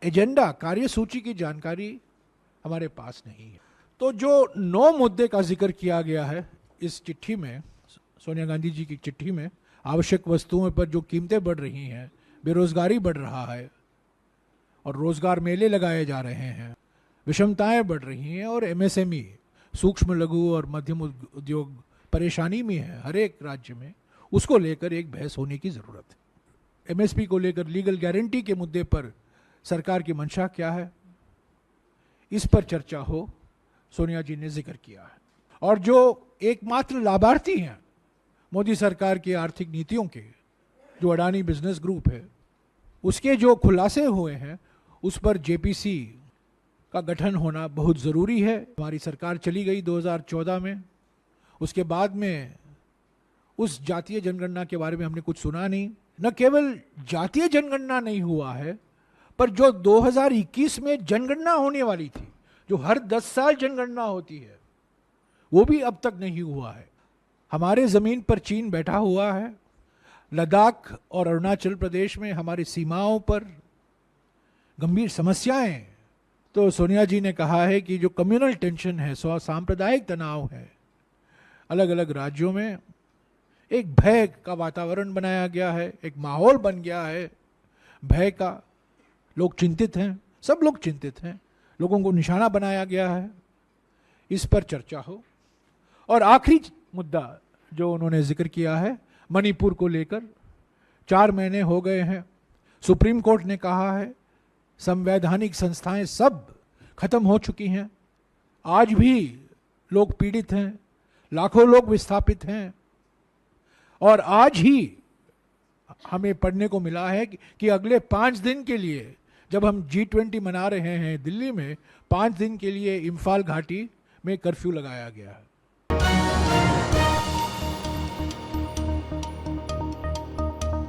Agenda, कार्यसूची की जानकारी हमारे पास नहीं है। तो जो 9 मुद्दे का जिक्र किया गया है इस चिट्ठी में, सोनिया गांधी जी की चिट्ठी में, आवश्यक वस्तुओं पर जो कीमतें बढ़ रही हैं, बेरोजगारी बढ़ रहा है और रोजगार मेले लगाए जा रहे हैं, विषमताएं बढ़ रही हैं और एमएसएमई, सूक्ष्म लघु और मध्यम उद्योग परेशानी में है हर एक राज्य में, उसको लेकर एक बहस होने की जरूरत है। एमएसपी को लेकर लीगल गारंटी के मुद्दे पर सरकार की मंशा क्या है, इस पर चर्चा हो, सोनिया जी ने जिक्र किया है। और जो एकमात्र लाभार्थी हैं मोदी सरकार की आर्थिक नीतियों के, जो अडानी बिजनेस ग्रुप है, उसके जो खुलासे हुए हैं उस पर जेपीसी का गठन होना बहुत ज़रूरी है। हमारी सरकार चली गई 2014 में, उसके बाद में उस जातीय जनगणना के बारे में हमने कुछ सुना नहीं। न केवल जातीय जनगणना नहीं हुआ है, पर जो 2021 में जनगणना होने वाली थी, जो हर 10 साल जनगणना होती है, वो भी अब तक नहीं हुआ है। हमारे ज़मीन पर चीन बैठा हुआ है। लद्दाख और अरुणाचल प्रदेश में हमारी सीमाओं पर गंभीर समस्याएं। तो सोनिया जी ने कहा है कि जो कम्युनल टेंशन है, सांप्रदायिक तनाव है, अलग अलग राज्यों में एक भय का वातावरण बनाया गया है, एक माहौल बन गया है भय का। लोग चिंतित हैं, सब लोग चिंतित हैं, लोगों को निशाना बनाया गया है। इस पर चर्चा हो। और आखिरी मुद्दा जो उन्होंने जिक्र किया है मणिपुर को लेकर, 4 महीने हो गए हैं, सुप्रीम कोर्ट ने कहा है संवैधानिक संस्थाएं सब खत्म हो चुकी हैं, आज भी लोग पीड़ित हैं, लाखों लोग विस्थापित हैं। और आज ही हमें पढ़ने को मिला है कि अगले 5 दिन के लिए, जब हम G20 मना रहे हैं दिल्ली में, 5 दिन के लिए इम्फाल घाटी में कर्फ्यू लगाया गया है।